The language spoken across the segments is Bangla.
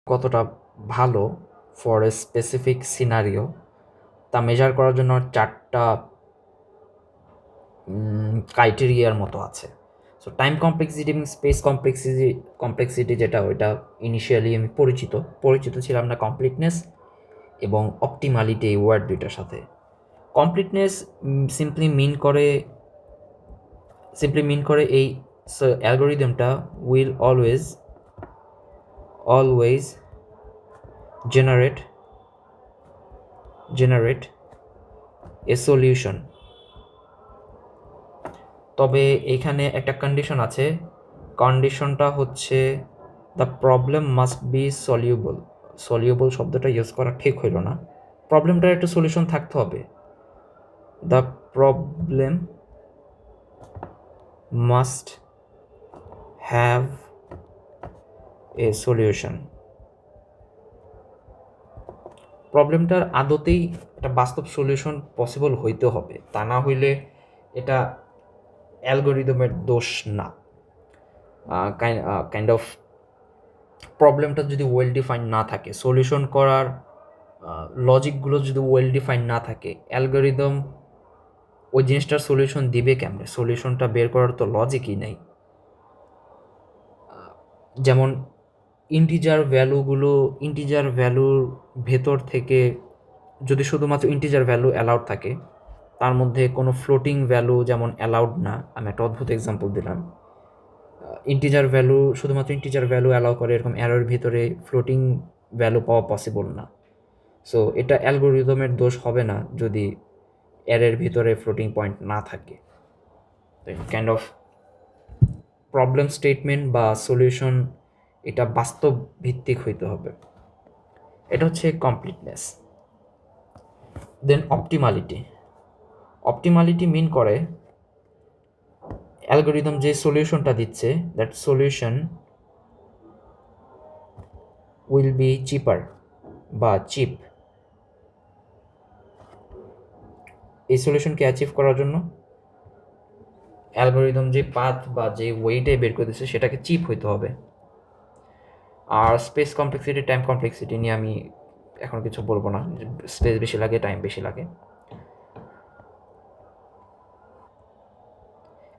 কতটা ভালো ফর এ স্পেসিফিক সিনারিও তা মেজার করার জন্য 4টা ক্রাইটেরিয়ার মতো আছে। সো টাইম কমপ্লেক্সিটি এবং স্পেস কমপ্লেক্সিটি যেটা ওইটা ইনিশিয়ালি আমি পরিচিত ছিলাম না কমপ্লিটনেস এবং অপটিমালিটি এই ওয়ার্ড দুইটার সাথে। কমপ্লিটনেস সিম্পলি মিন করে এই অ্যালগোরিদমটা will always generate a solution. তবে এখানে একটা কন্ডিশন আছে, কন্ডিশনটা হচ্ছে the problem must be solvable শব্দটা ইউজ করা ঠিক হইল না, প্রবলেমটার একটা সলিউশন থাকতে হবে। The problem must have a solution. প্রবলেমটার আদতেই একটা বাস্তব সলিউশন পসিবল হইতে হবে, তা না হইলে এটা অ্যালগোরিদমের দোষ না। কাইন্ড অফ প্রবলেমটা যদি ওয়েল ডিফাইন না থাকে, সলিউশন করার লজিকগুলো যদি ওয়েল ডিফাইন না থাকে, অ্যালগোরিদম ওই জিনিসটার সলিউশন দিবে কেমনে? সলিউশনটা বের করার তো লজিকই নেই। যেমন ইন্টিজার ভ্যালুর ভেতর থেকে যদি শুধুমাত্র ইন্টিজার ভ্যালু অ্যালাউড থাকে, তার মধ্যে কোনো ফ্লোটিং ভ্যালু যেমন অ্যালাউড না। আমি একটা অদ্ভুত এক্সাম্পল দিলাম। শুধুমাত্র ইন্টিজার ভ্যালু অ্যালাউ করে এরকম অ্যারোর ভিতরে ফ্লোটিং ভ্যালু পাওয়া পসিবল না। সো এটা অ্যালগোরিদমের দোষ হবে না যদি অ্যারের ভিতরে ফ্লোটিং পয়েন্ট না থাকে। কাইন্ড অফ প্রবলেম স্টেটমেন্ট বা সলিউশন এটা বাস্তব ভিত্তিক হইতে হবে। এটা হচ্ছে কমপ্লিটনেস। দেন অপটিমালিটি মিন করে অ্যালগোরিদম যে সলিউশনটা দিচ্ছে, দ্যাট সলিউশন উইল বি চিপার বা চিপ। এই সলিউশনকে অ্যাচিভ করার জন্য অ্যালগোরিদম যে পাথ বা যে ওয়েটাই বের করে দিচ্ছে সেটাকে চিপ হইতে হবে। আর স্পেস কমপ্লেক্সিটি, টাইম কমপ্লেক্সিটি নিয়ে আমি এখন কিছু বলবো না। স্পেস বেশি লাগে, টাইম বেশি লাগে।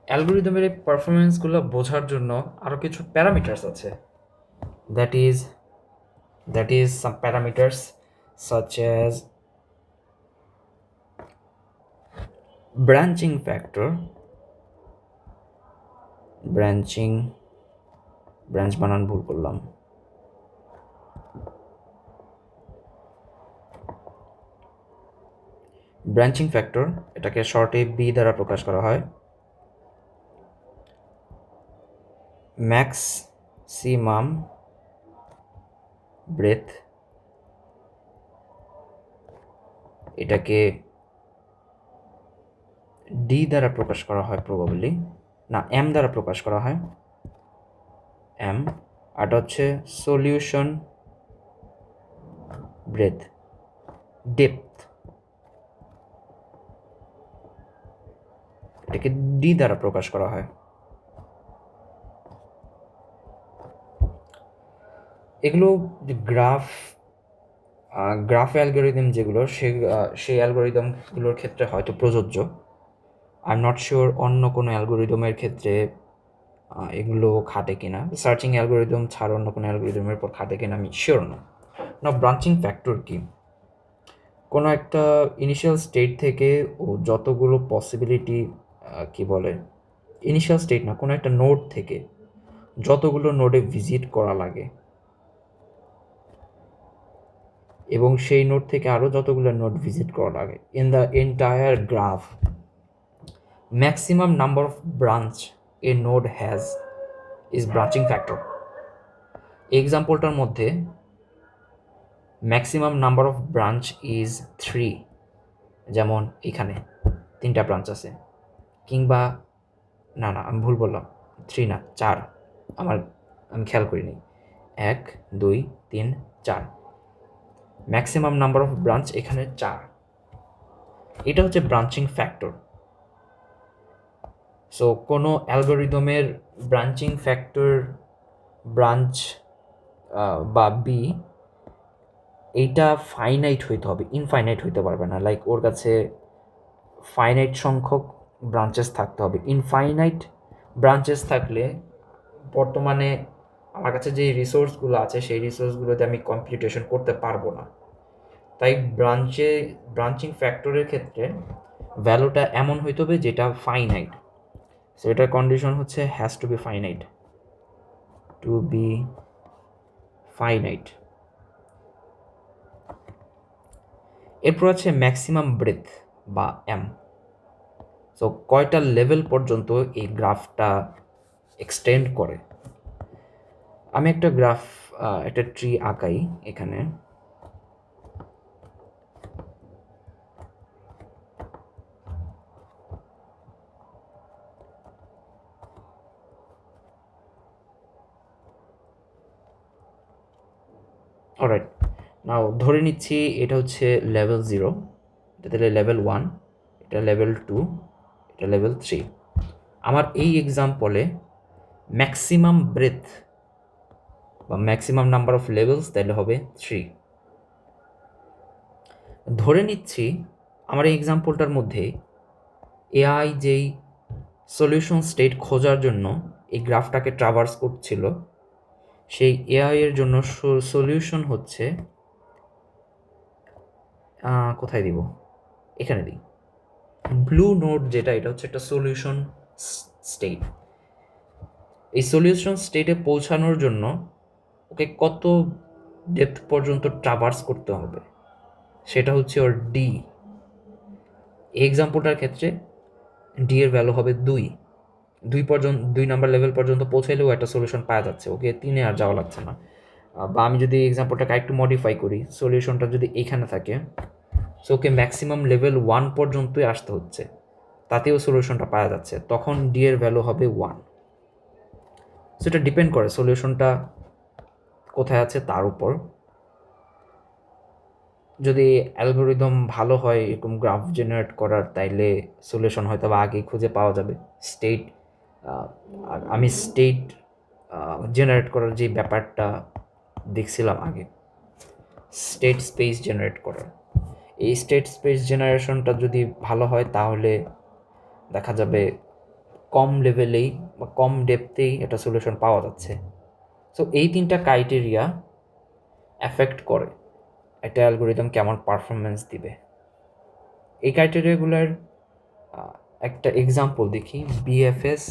অ্যালগোরিদমের এই পারফরমেন্সগুলো বোঝার জন্য আরও কিছু প্যারামিটার্স আছে। That is some parameters such as branching factor, branch বানান ভুল করলাম, ব্রাঞ্চিং ফ্যাক্টর, এটাকে শর্টে বি দ্বারা প্রকাশ করা হয়। ম্যাক্সিমাম ব্রেথ, এটাকে ডি দ্বারা প্রকাশ করা হয় প্রবাবলি, না এম দ্বারা প্রকাশ করা হয়, এম। আর হচ্ছে সলিউশন ব্রেথ, ডেপথ, এটাকে ডি দ্বারা প্রকাশ করা হয়। এগুলো গ্রাফ অ্যালগোরিদম যেগুলো, সেই অ্যালগোরিদমগুলোর ক্ষেত্রে হয়তো প্রযোজ্য। আই এম নট শিওর অন্য কোনো অ্যালগোরিদমের ক্ষেত্রে এগুলো খাটে কিনা, সার্চিং অ্যালগোরিদম ছাড়া অন্য কোনো অ্যালগোরিদমের উপর খাটে কিনা আমি শিওর না। ব্রাঞ্চিং ফ্যাক্টর কি? কোনো একটা ইনিশিয়াল স্টেট থেকে ও যতগুলো পসিবিলিটি ইনিশিয়াল স্টেট না, কোনো একটা নোড থেকে যতগুলো নোডে ভিজিট করা লাগে এবং সেই নোড থেকে আরও যতগুলো নোড ভিজিট করা লাগে, in the entire graph maximum number of branch a node has is branching factor. এক্সাম্পলটার মধ্যে maximum number of branch is 3, যেমন এখানে 3টা ব্রাঞ্চ আছে। কিংবা না আমি ভুল বললাম, 3 না 4, আমি খেয়াল করিনি, 1 2 3 4, ম্যাক্সিমাম নাম্বার অফ ব্রাঞ্চ এখানে 4। এটা হচ্ছে ব্রাঞ্চিং ফ্যাক্টর। সো কোনো অ্যালগোরিদমের ব্রাঞ্চিং ফ্যাক্টর ব্রাঞ্চ বা বি, এইটা ফাইনাইট হইতে হবে, ইনফাইনাইট হইতে পারবে না। লাইক ওর কাছে ফাইনাইট সংখ্যক ব্রাঞ্চেস থাকতে হবে। ইনফাইনাইট ব্রাঞ্চেস থাকলে বর্তমানে আমার কাছে যে রিসোর্সগুলো আছে সেই রিসোর্সগুলোতে আমি কম্পিউটেশন করতে পারবো না। তাই ব্রাঞ্চিং ফ্যাক্টরের ক্ষেত্রে ভ্যালুটা এমন হইতে হবে যেটা ফাইনাইট। সো এটার কন্ডিশন হচ্ছে has to be finite, to be finite. এরপর আছে ম্যাক্সিমাম ব্রেথ বা এম। সো কয়টা লেভেল পর্যন্ত এই গ্রাফটা এক্সটেন্ড করে। আমি একটা গ্রাফ, একটা ট্রি আঁকাই এখানে। অলরাইট, নাও ধরে নিচ্ছি এটা হচ্ছে লেভেল 0, এটা তাহলে লেভেল 1, এটা লেভেল 2, এটা লেভেল 3। আমার এই এক্সাম্পলে ম্যাক্সিমাম ব্রেথ বা ম্যাক্সিমাম নাম্বার অফ লেভেলস তাহলে হবে 3। ধরে নিচ্ছি আমার এই এক্সাম্পলটার মধ্যে এআই যেই সলিউশন স্টেট খোঁজার জন্য এই গ্রাফটাকে ট্রাভার্স করছিল, সেই এআই এর জন্য সলিউশন হচ্ছে, কোথায় দিব, এখানে দিই, ব্লু নোড যেটা, এটা হচ্ছে একটা সলিউশন স্টেট। এই সলিউশন স্টেটে পৌঁছানোর জন্য ওকে কত ডেপথ পর্যন্ত ট্রাভার্স করতে হবে, সেটা হচ্ছে ওর ডি। এই এক্সাম্পলটার ক্ষেত্রে ডি এর ভ্যালু হবে 2 নাম্বার লেভেল পর্যন্ত পৌঁছাইলেও একটা সলিউশন পাওয়া যাচ্ছে, ওকে 3-এ আর যাওয়া লাগছে না। বা আমি যদি এক্সাম্পলটাকে একটু মডিফাই করি, সলিউশনটা যদি এইখানে থাকে, সো ওকে ম্যাক্সিমাম লেভেল 1 পর্যন্তই আসতে হচ্ছে, তাতেও সলিউশনটা পাওয়া যাচ্ছে, তখন ডি এর ভ্যালু হবে 1। সো এটা ডিপেন্ড করে সলিউশনটা কোথায় আছে তার উপর। যদি অ্যালগোরিদম ভালো হয় এরকম গ্রাফ জেনারেট করার, তাইলে সলিউশন হয়তো বা আগেই খুঁজে পাওয়া যাবে। স্টেট, আমি স্টেট জেনারেট করার যে ব্যাপারটা দেখছিলাম আগে, স্টেট স্পেস জেনারেট করার, এই স্টেট স্পেস জেনারেশনটা যদি ভালো হয় তাহলে দেখা যাবে কম লেভেলেই বা কম ডেপথেই একটা সলিউশন পাওয়া যাচ্ছে। সো এই 3টা ক্রাইটেরিয়া অ্যাফেক্ট করে একটা অ্যালগোরিদম কেমন পারফরমেন্স দিবে। এই ক্রাইটেরিয়াগুলোর একটা এক্সাম্পল দেখি বিএফএস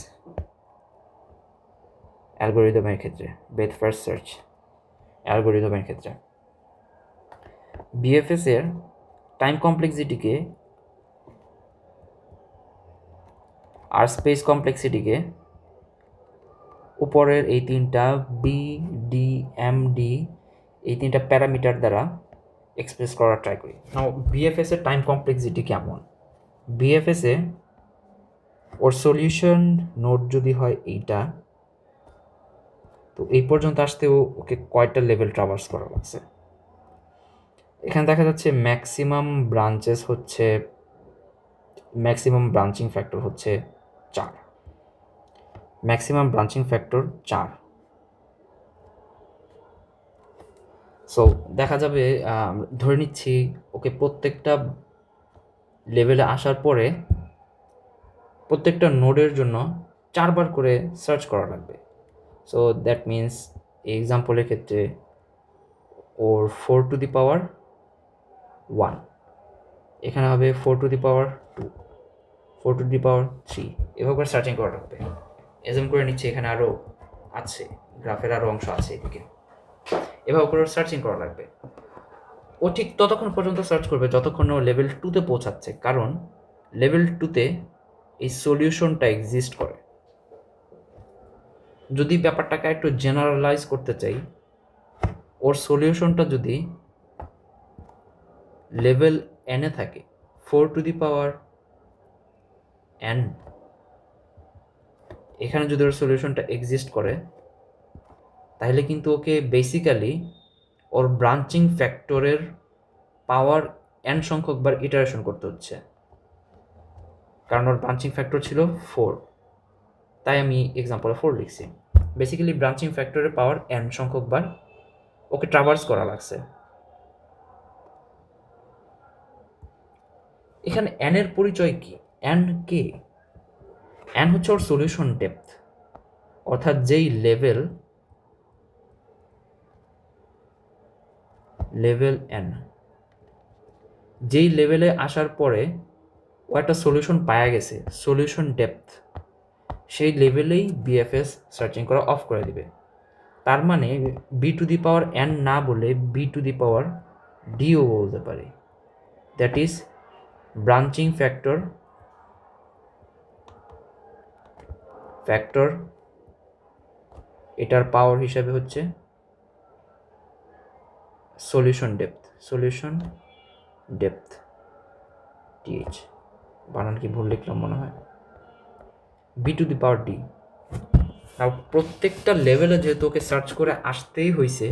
অ্যালগোরিদমের ক্ষেত্রে, ব্রেথ ফার্স্ট সার্চ অ্যালগোরিদমের ক্ষেত্রে বিএফএস এর টাইম কমপ্লেক্সিটিকে আর স্পেস কমপ্লেক্সিটিকে উপরের এই 3টা বি, ডি, এম, ডি, এই 3টা প্যারামিটার দ্বারা এক্সপ্রেস করার ট্রাই করি। নাও বিএফএস এর টাইম কমপ্লেক্সিটি কেমন? বিএফএস এ ওর সলিউশন নোট যদি হয় এইটা, তো এই পর্যন্ত আসতেও ওকে কয়টা লেভেল ট্রাভার্স করা লাগছে। এখানে দেখা যাচ্ছে ম্যাক্সিমাম ব্রাঞ্চিং ফ্যাক্টর হচ্ছে 4। Maximum branching factor 4। সো দেখা যাবে, ধরে নিচ্ছি ওকে প্রত্যেকটা লেভেলে আসার পরে প্রত্যেকটা নোডের জন্য 4বার করে সার্চ করা লাগবে। সো দ্যাট মিনস এই এক্সাম্পলের ক্ষেত্রে ওর 4 টু দি পাওয়ার 1, এখানে হবে 4 two the power 2, 4 two the পাওয়ার 3, এভাবে করে সার্চিং করা লাগবে। এজম করে নিচ্ছে এখানে আরও আছে, গ্রাফের আরও অংশ আছে এদিকে, এভাবে করে সার্চিং করা লাগবে। ও ঠিক ততক্ষণ পর্যন্ত সার্চ করবে যতক্ষণ ও লেভেল 2-তে পৌঁছাচ্ছে, কারণ লেভেল 2-তে এই সলিউশনটা এক্সিস্ট করে। যদি ব্যাপারটাকে একটু জেনারেলাইজ করতে চাই, ওর সলিউশনটা যদি লেভেল এনে থাকে 4 টু দি পাওয়ার n, এখানে যদি ওর সলিউশনটা এক্সিস্ট করে, তাহলে কিন্তু ওকে বেসিক্যালি ওর ব্রাঞ্চিং ফ্যাক্টরের পাওয়ার n সংখ্যকবার ইটারেশন করতে হচ্ছে, কারণ ওর ব্রাঞ্চিং ফ্যাক্টর ছিল 4, তাই আমি এক্সাম্পলে 4 লিখছি। বেসিক্যালি ব্রাঞ্চিং ফ্যাক্টরের পাওয়ার n সংখ্যকবার ওকে ট্রাভার্স করা লাগছে। এখানে এন এর পরিচয় কি? N K? এন হচ্ছে ওর সলিউশন ডেপথ, অর্থাৎ যেই লেভেল এন, যেই লেভেলে আসার পরে ও একটা সলিউশন পাওয়া গেছে, সলিউশন ডেপথ, সেই লেভেলেই বিএফএস সার্চিং করা অফ করে দিবে। তার মানে B to the power N না বলে বি টু দি পাওয়ার ডিও বলতে পারে। দ্যাট ইজ ব্রাঞ্চিং ফ্যাক্টর এটার পাওয়ার হিসাবে হচ্ছে সলিউশন ডেপথ টিএইচ, বানান কি ভুল লিখলাম মনে হয়, B to the power D. আর প্রত্যেকটা লেভেলে যেহেতু ওকে সার্চ করে আসতেই হয়েছে,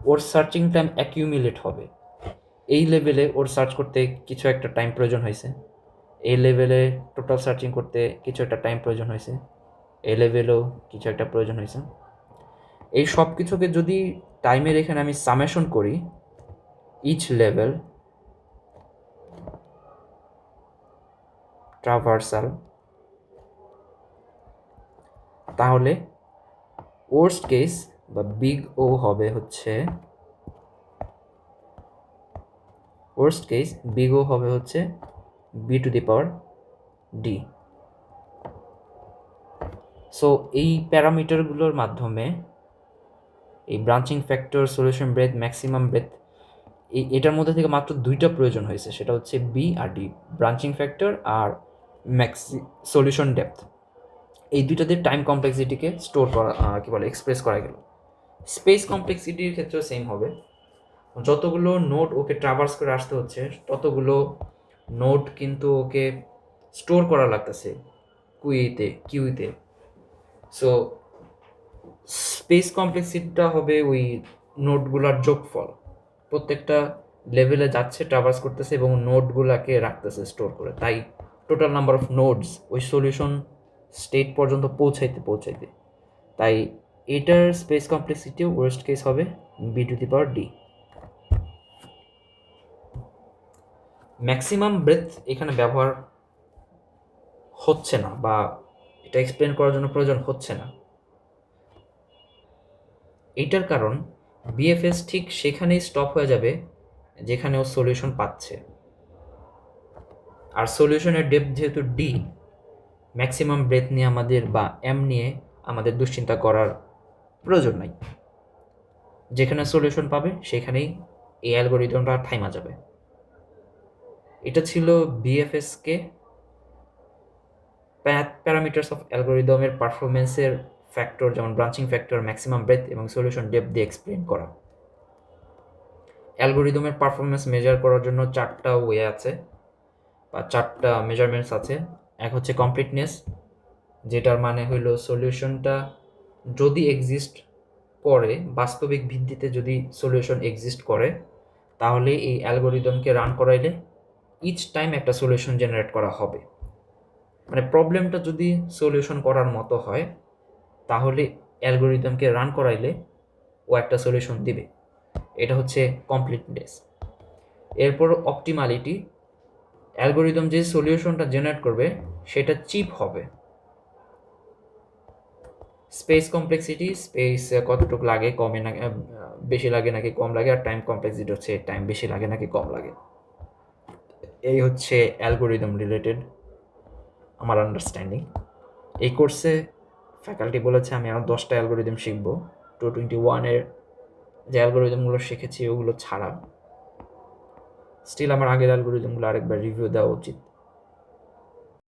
ওর সার্চিং টাইম অ্যাকিউমিলেট হবে। এই লেভেলে ওর সার্চ করতে কিছু একটা টাইম প্রয়োজন হয়েছে, এই লেভেলে টোটাল সার্চিং করতে কিছু একটা টাইম প্রয়োজন হয়েছে, এই লেভেলেও কিছু একটা প্রয়োজন হয়েছে। এই সব কিছুকে যদি টাইমের এখানে আমি সামেশন করি, ইচ লেভেল ট্রাভার্সাল, তাহলে ওয়ার্স্ট কেস বা বিগ ও হবে হচ্ছে B to the power D. So এই প্যারামিটারগুলোর মাধ্যমে এই branching factor, solution breadth, maximum breadth, এটার মধ্যে থেকে মাত্র দুইটা প্রয়োজন হয়েছে, সেটা হচ্ছে বি আর ডি, ব্রাঞ্চিং ফ্যাক্টর আর সলিউশন ডেপথ। এই দুইটাতে টাইম কমপ্লেক্সিটিকে স্টোর করা, কী বলে, এক্সপ্রেস করা গেল। স্পেস কমপ্লেক্সিটির ক্ষেত্রেও সেম হবে। যতগুলো নোড ওকে ট্রাভার্স করে আসতে হচ্ছে, ততগুলো নোড কিন্তু ওকে স্টোর করা লাগতেছে কিউইতে। সো স্পেস কমপ্লেক্সিটিটা হবে ওই নোডগুলোর যোগফল, প্রত্যেকটা লেভেলে যাচ্ছে, ট্রাভার্স করতেছে এবং নোডগুলোকে রাখতেছে স্টোর করে, তাই টোটাল নাম্বার অফ নোডস ওই সলিউশন স্টেট পর্যন্ত পৌঁছাইতে, তাই এটার স্পেস কমপ্লেক্সিটিও ওয়ার্স্ট কেস হবে B to the power D. Maximum breadth এখানে ব্যবহার হচ্ছে না, বা এটা এক্সপ্লেন করার জন্য প্রয়োজন হচ্ছে না। এইটার কারণ বিএফএস ঠিক সেখানেই স্টপ হয়ে যাবে যেখানে ও সলিউশন পাচ্ছে, আর সলিউশনের ডেপথ যেহেতু ডি, ম্যাক্সিমাম ব্রেথ নিয়ে আমাদের বা এম নিয়ে আমাদের দুশ্চিন্তা করার প্রয়োজন নাই। যেখানে সলিউশন পাবে সেখানেই এই অ্যালগোরিদমটা থাইমা যাবে। এটা ছিল বিএফএসকে প্যারামিটার্স অফ অ্যালগোরিদমের পারফরমেন্সের ফ্যাক্টর, যেমন ব্রাঞ্চিং ফ্যাক্টর, ম্যাক্সিমাম ব্রেথ এবং সলিউশন ডেপথ দিয়ে এক্সপ্লেন করা। অ্যালগোরিদমের পারফরমেন্স মেজার করার জন্য চারটা ওয়ে আছে বা চারটা মেজারমেন্টস আছে। এক হচ্ছে কমপ্লিটনেস, যেটার মানে হইল সলিউশনটা যদি এক্সিস্ট করে, বাস্তবিক ভিত্তিতে যদি সলিউশন এক্সিস্ট করে, তাহলে এই অ্যালগোরিদমকে রান করাইলে ইচ টাইম একটা সলিউশন জেনারেট করা হবে। মানে প্রবলেমটা যদি সলিউশন করার মতো হয়, তাহলে অ্যালগোরিদমকে রান করাইলে ও একটা সলিউশন দিবে। এটা হচ্ছে কমপ্লিটনেস। এরপর অপটিমালিটি, অ্যালগোরিদম যে সলিউশনটা জেনারেট করবে সেটা চিপ হবে। স্পেস কমপ্লেক্সিটি, স্পেস কতটুকু লাগে, কমে না বেশি লাগে নাকি কম লাগে, আর টাইম কমপ্লেক্সিটি হচ্ছে টাইম বেশি লাগে নাকি কম লাগে। এই হচ্ছে অ্যালগোরিদম রিলেটেড আমার আন্ডারস্ট্যান্ডিং। এই কোর্সে ফ্যাকাল্টি বলেছে আমি আরও 10টা অ্যালগোরিদম শিখবো, 221-এর যে অ্যালগোরিদমগুলো শিখেছি ওগুলো ছাড়া। স্টিল আমার আগের অ্যালগোরিদমগুলো আরেকবার রিভিউ দেওয়া উচিত।